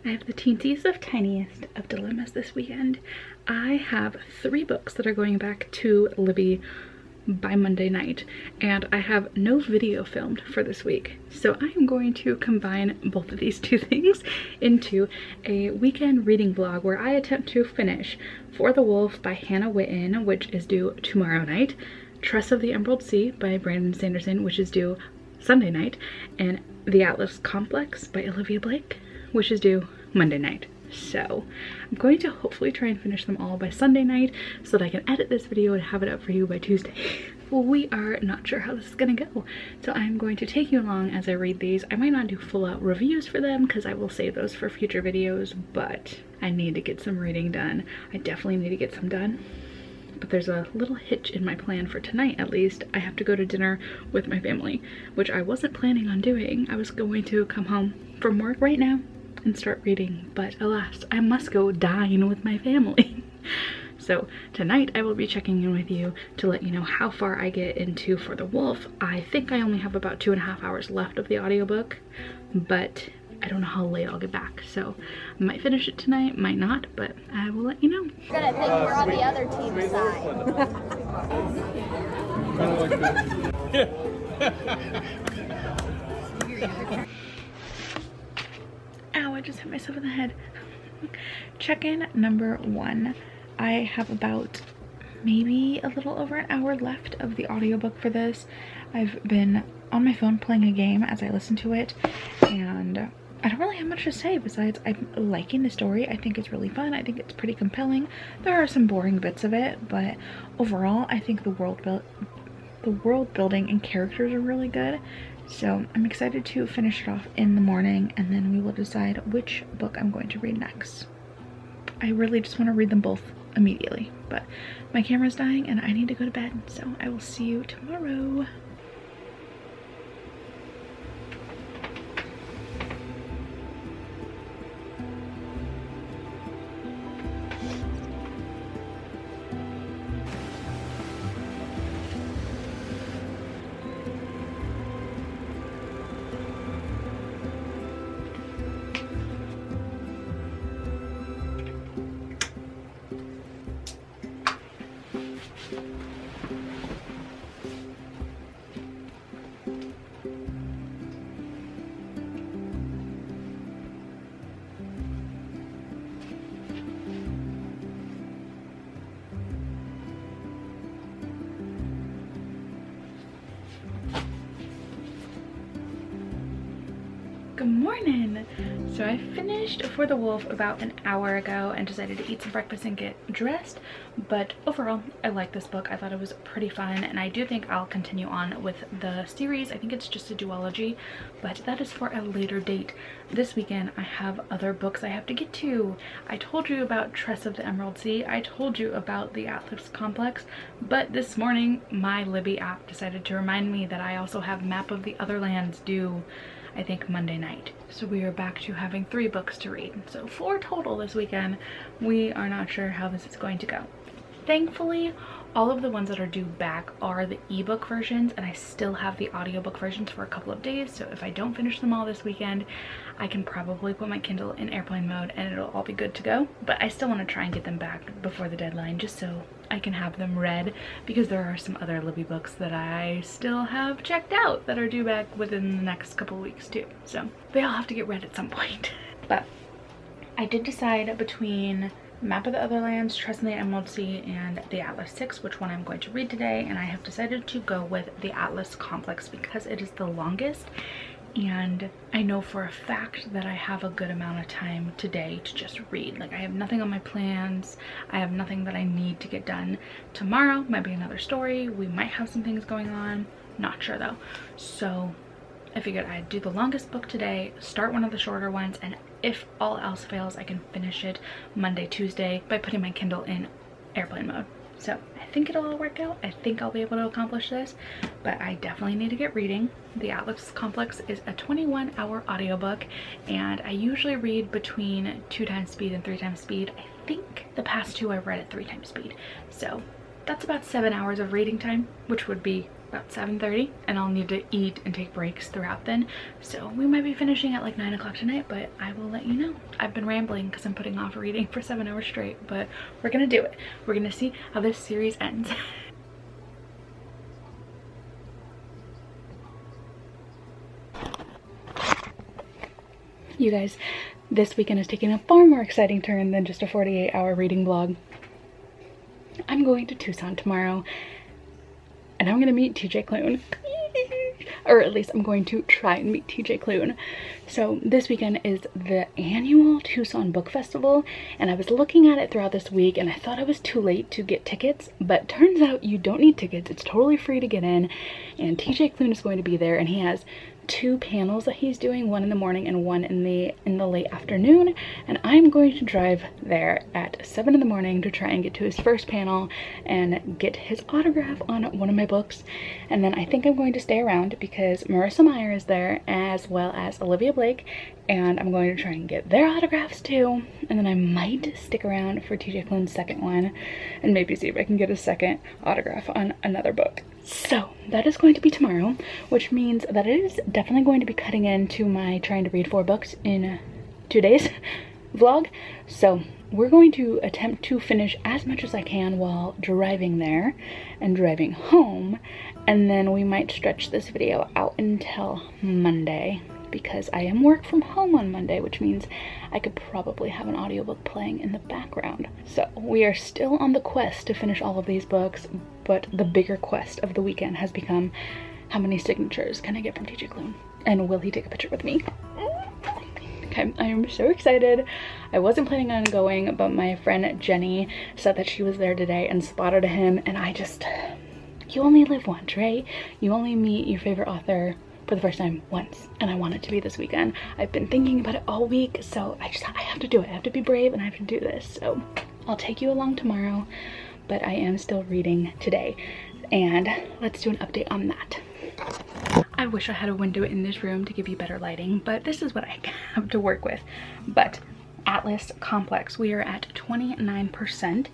I have the teensiest of tiniest of dilemmas this weekend. I have 3 books that are going back to Libby by Monday night, and I have no video filmed for this week. So I am going to combine both of these 2 things into a weekend reading vlog where I attempt to finish For the Wolf by Hannah Whitten, which is due tomorrow night, Tress of the Emerald Sea by Brandon Sanderson, which is due Sunday night, and The Atlas Complex by Olivia Blake, which is due Monday night. So I'm going to hopefully try and finish them all by Sunday night so that I can edit this video and have it up for you by Tuesday. Well, we are not sure how this is gonna go, so I'm going to take you along as I read these. I might not do full out reviews for them because I will save those for future videos, but I need to get some reading done. I definitely need to get some done. But there's a little hitch in my plan for tonight, at least. I have to go to dinner with my family, which I wasn't planning on doing. I was going to come home from work right now and start reading, but alas, I must go dine with my family. So tonight I will be checking in with you to let you know how far I get into For the Wolf. I think I only have about 2.5 hours left of the audiobook, but I don't know how late I'll get back, so I might finish it tonight, might not, but I will let you know. I'm gonna think we're on the other team's side. Ow, I just hit myself in the head. Check-in number 1. I have about maybe a little over an hour left of the audiobook for this. I've been on my phone playing a game as I listen to it, and I don't really have much to say besides I'm liking the story. I think it's really fun. I think it's pretty compelling. There are some boring bits of it, but overall I think the world building and characters are really good. So I'm excited to finish it off in the morning, and then we will decide which book I'm going to read next. I really just want to read them both immediately, but my camera's dying and I need to go to bed, so I will see you tomorrow. Good morning! So I finished For the Wolf about an hour ago and decided to eat some breakfast and get dressed, but overall I like this book. I thought it was pretty fun, and I do think I'll continue on with the series. I think it's just a duology, but that is for a later date. This weekend I have other books I have to get to. I told you about Tress of the Emerald Sea, I told you about the Atlas Complex, but this morning my Libby app decided to remind me that I also have Map of the Other Lands due, I think, Monday night. So we are back to having 3 books to read. So 4 total this weekend. We are not sure how this is going to go. Thankfully, all of the ones that are due back are the ebook versions, and I still have the audiobook versions for a couple of days. So if I don't finish them all this weekend, I can probably put my Kindle in airplane mode and it'll all be good to go. But I still want to try and get them back before the deadline, just so I can have them read, because there are some other Libby books that I still have checked out that are due back within the next couple of weeks too. So they all have to get read at some point. But I did decide between Map of the Other Lands, Tress in the Emerald Sea, and the Atlas 6, which one I'm going to read today, and I have decided to go with the Atlas Complex because it is the longest, and I know for a fact that I have a good amount of time today to just read. Like, I have nothing on my plans, I have nothing that I need to get done. Tomorrow might be another story, we might have some things going on, not sure though. So I figured I'd do the longest book today, start one of the shorter ones, and if all else fails, I can finish it Monday, Tuesday by putting my Kindle in airplane mode. So I think it'll all work out. I think I'll be able to accomplish this, but I definitely need to get reading. The Atlas Complex is a 21-hour audiobook, and I usually read between 2 times speed and 3 times speed. I think the past 2 I've read at 3 times speed. So that's about 7 hours of reading time, which would be about 7:30, and I'll need to eat and take breaks throughout then. So we might be finishing at like 9 o'clock tonight, but I will let you know. I've been rambling because I'm putting off reading for 7 hours straight, but we're gonna do it. We're gonna see how this series ends. You guys, this weekend is taking a far more exciting turn than just a 48-hour reading vlog. I'm going to Tucson tomorrow, and I'm gonna meet TJ Klune. Or at least I'm going to try and meet TJ Klune. So this weekend is the annual Tucson Book Festival, and I was looking at it throughout this week and I thought I was too late to get tickets, but turns out you don't need tickets. It's totally free to get in, and TJ Klune is going to be there, and he has 2 panels that he's doing, one in the morning and one in the late afternoon, and I'm going to drive there at 7 in the morning to try and get to his first panel and get his autograph on one of my books. And then I think I'm going to stay around because Marissa Meyer is there, as well as Olivia Blake, and I'm going to try and get their autographs too. And then I might stick around for TJ Klune's second one and maybe see if I can get a second autograph on another book. So that is going to be tomorrow, which means that it is definitely going to be cutting into my trying to read 4 books in 2 days vlog. So we're going to attempt to finish as much as I can while driving there and driving home, and then we might stretch this video out until Monday because I am work from home on Monday, which means I could probably have an audiobook playing in the background. So we are still on the quest to finish all of these books, but the bigger quest of the weekend has become, how many signatures can I get from TJ Klune? And will he take a picture with me? Okay, I am so excited. I wasn't planning on going, but my friend Jenny said that she was there today and spotted him, and you only live once, right? You only meet your favorite author for the first time once, and I want it to be this weekend. I've been thinking about it all week, so I have to do it. I have to be brave and I have to do this. So I'll take you along tomorrow, but I am still reading today, and let's do an update on that. I wish I had a window in this room to give you better lighting, but this is what I have to work with. But Atlas Complex, we are at 29%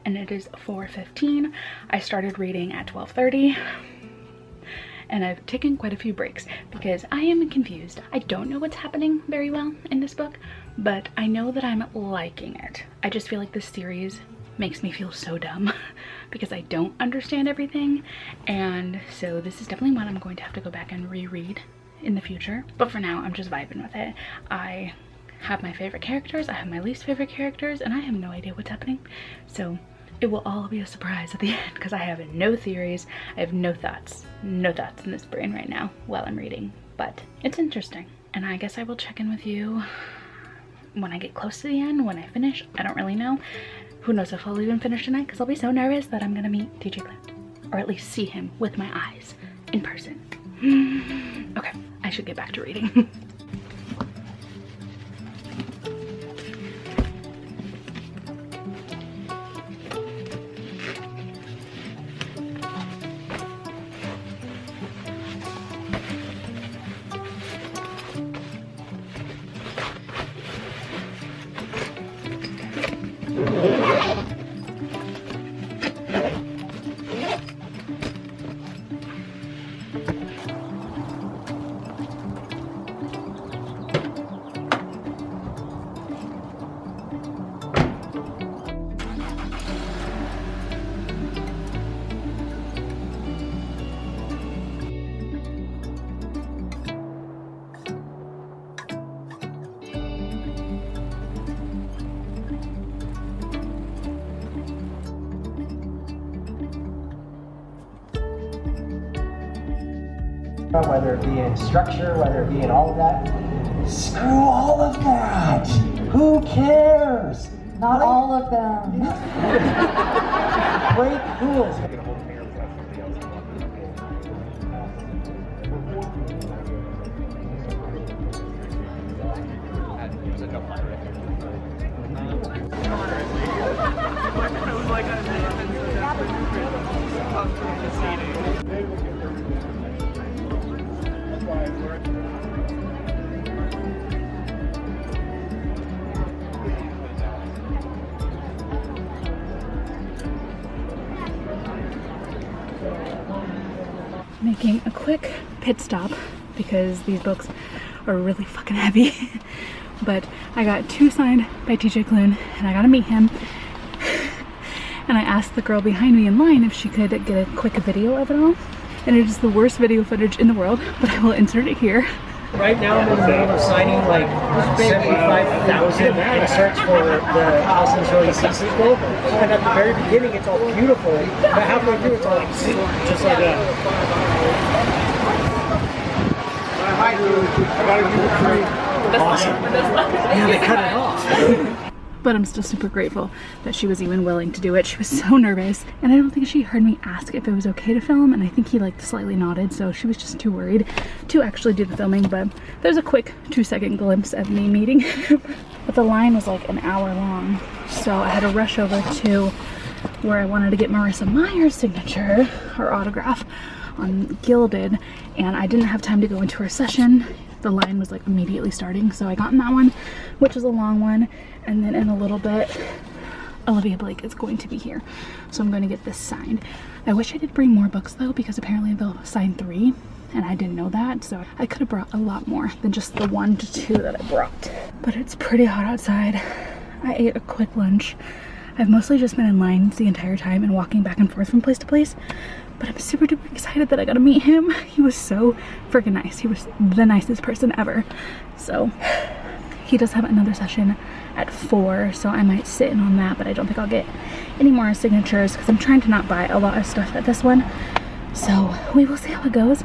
and it is 4:15. I started reading at 12:30. And I've taken quite a few breaks because I am confused. I don't know what's happening very well in this book, but I know that I'm liking it. I just feel like this series makes me feel so dumb because I don't understand everything, and so this is definitely one I'm going to have to go back and reread in the future. But for now, I'm just vibing with it. I have my favorite characters, I have my least favorite characters, and I have no idea what's happening. So it will all be a surprise at the end because I have no theories, I have no thoughts in this brain right now while I'm reading. But it's interesting, and I guess I will check in with you when I get close to the end, when I finish. I don't really know. Who knows if I'll even finish tonight because I'll be so nervous that I'm gonna meet TJ Klune, or at least see him with my eyes in person. Okay, I should get back to reading. Whether it be in structure, whether it be in all of that. Screw all of that! Who cares? Not all of them. Break rules. making a quick pit stop because these books are really fucking heavy. But I got 2 signed by TJ Klune and I got to meet him. And I asked the girl behind me in line if she could get a quick video of it all. And it is the worst video footage in the world, but I will insert it here. Right now I'm in the middle of signing like 75,000 inserts for the House and Shirley C sequel. And at the very beginning it's all beautiful, but halfway through it's all like just like that. Awesome. Yeah, they cut it off. But I'm still super grateful that she was even willing to do it. She was so nervous, and I don't think she heard me ask if it was okay to film, and I think he like slightly nodded, so she was just too worried to actually do the filming. But there's a quick 2-second glimpse of me meeting him. But the line was like an hour long, so I had to rush over to where I wanted to get Marissa Meyer's signature, her autograph on Gilded, and I didn't have time to go into her session. The line was like immediately starting, so I got in that one, which is a long one, and then in a little bit Olivia Blake is going to be here, so I'm going to get this signed. I wish I did bring more books though, because apparently they'll sign 3 and I didn't know that, so I could have brought a lot more than just the 1 to 2 that I brought. But it's pretty hot outside. I ate a quick lunch. I've mostly just been in lines the entire time and walking back and forth from place to place, but I'm super duper excited that I got to meet him. He was so freaking nice. He was the nicest person ever. So he does have another session at 4, so I might sit in on that, but I don't think I'll get any more signatures because I'm trying to not buy a lot of stuff at this one. So we will see how it goes.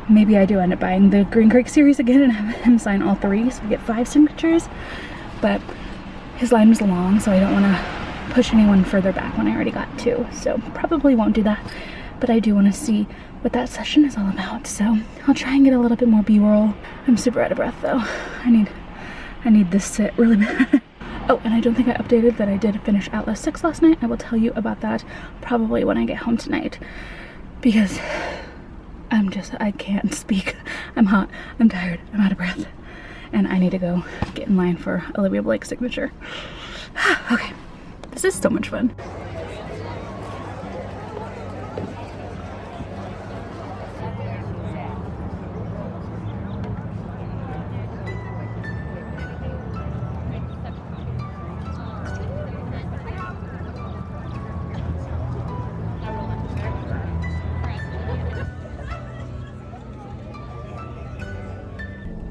Maybe I do end up buying the Green Creek series again and have him sign all 3, so we get 5 signatures. But his line was long, so I don't want to push anyone further back when I already got 2. So probably won't do that. But I do want to see what that session is all about, so I'll try and get a little bit more b-roll. I'm super out of breath though. I need this sit really bad. Oh, and I don't think I updated that I did finish Atlas 6 last night. I will tell you about that probably when I get home tonight, because I can't speak. I'm hot, I'm tired, I'm out of breath, and I need to go get in line for Olivia Blake's signature. Okay, this is so much fun.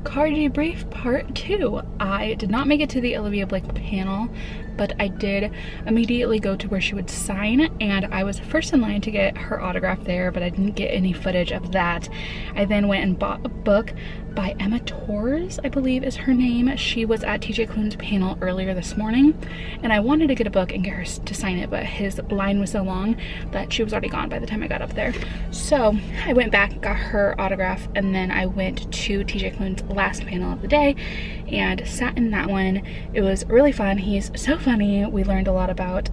Card debrief part 2. I did not make it to the Olivia Blake panel, but I did immediately go to where she would sign, and I was first in line to get her autograph there, but I didn't get any footage of that. I then went and bought a book by Emma Torz, I believe is her name. She was at TJ Klune's panel earlier this morning, and I wanted to get a book and get her to sign it, but his line was so long that she was already gone by the time I got up there. So I went back, got her autograph, and then I went to TJ Klune's last panel of the day and sat in that one. It was really fun. He's so funny. We learned a lot about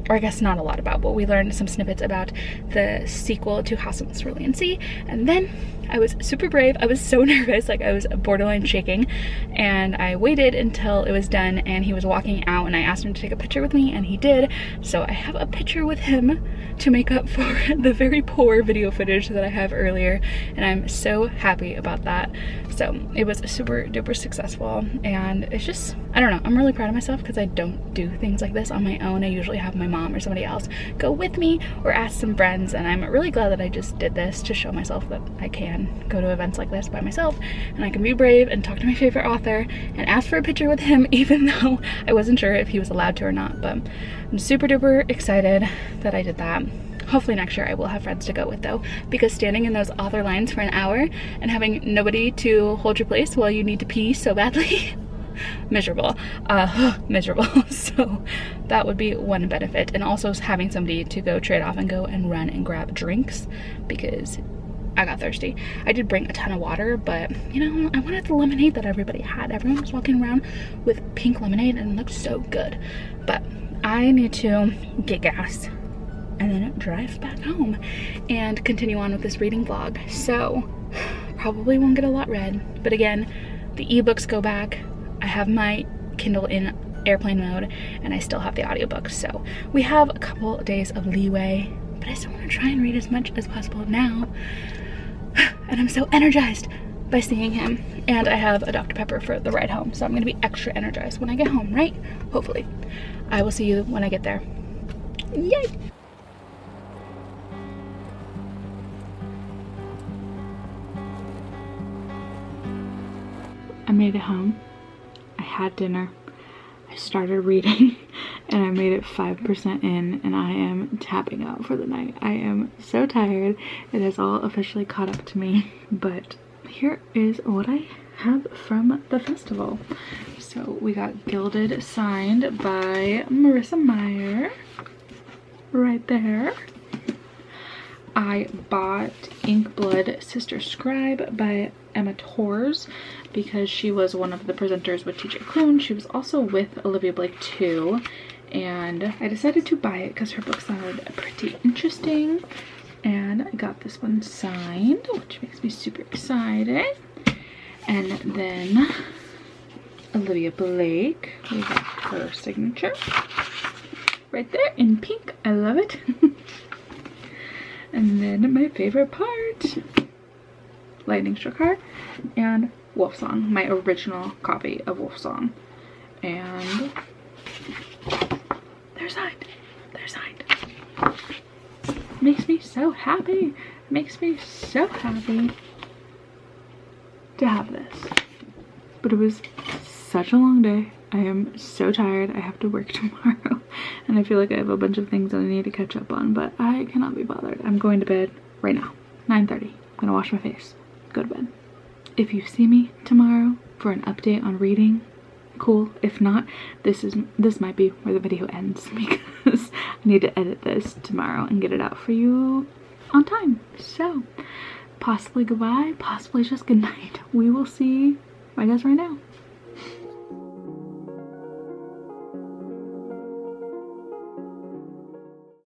or I guess not a lot about, but we learned some snippets about the sequel to House of the Cerulean Sea. And then I was super brave. I was so nervous, like I was borderline shaking, and I waited until it was done and he was walking out, and I asked him to take a picture with me, and he did. So I have a picture with him to make up for the very poor video footage that I have earlier, and I'm so happy about that. So it was super duper successful, and it's just, I don't know, I'm really proud of myself because I don't do things like this on my own. I usually have my mom or somebody else go with me or ask some friends, and I'm really glad that I just did this to show myself that I can go to events like this by myself, and I can be brave and talk to my favorite author and ask for a picture with him, even though I wasn't sure if he was allowed to or not. But I'm super duper excited that I did that. Hopefully next year I will have friends to go with though, because standing in those author lines for an hour and having nobody to hold your place while you need to pee so badly, miserable. Miserable. So that would be one benefit, and also having somebody to go trade off and go and run and grab drinks, because I got thirsty. I did bring a ton of water, but you know, I wanted the lemonade that everybody had. Everyone was walking around with pink lemonade and it looked so good. But I need to get gas and then drive back home and continue on with this reading vlog. So probably won't get a lot read, but again, the ebooks go back. I have my Kindle in airplane mode and I still have the audiobooks, so we have a couple days of leeway but I still want to try and read as much as possible now. And I'm so energized by seeing him. And I have a Dr. Pepper for the ride home, so I'm gonna be extra energized when I get home, right? Hopefully. I will see you when I get there. Yay! I made it home. I had dinner. I started reading and I made it 5% in, and I am tapping out for the night. I am so tired. It has all officially caught up to me, but here is what I have from the festival. So we got Gilded signed by Meyer right there. I bought Inkblood Sister Scribe by Emma Torz because she was one of the presenters with TJ Klune. She was also with Olivia Blake too, and I decided to buy it because her book sounded pretty interesting, and I got this one signed, which makes me super excited. And then Olivia Blake, we got her signature right there in pink. I love it. And then my favorite part, Lightening struck her, and Wolfsong, my original copy of Wolfsong. And they're signed. They're signed. Makes me so happy. Makes me so happy to have this. But it was such a long day. I am so tired. I have to work tomorrow, and I feel like I have a bunch of things that I need to catch up on, but I cannot be bothered. I'm going to bed right now, 9:30. I'm gonna wash my face, go to bed. If you see me tomorrow for an update on reading, cool. If not, this might be where the video ends because I need to edit this tomorrow and get it out for you on time. So possibly goodbye, possibly just good night. We will see, I guess, right now.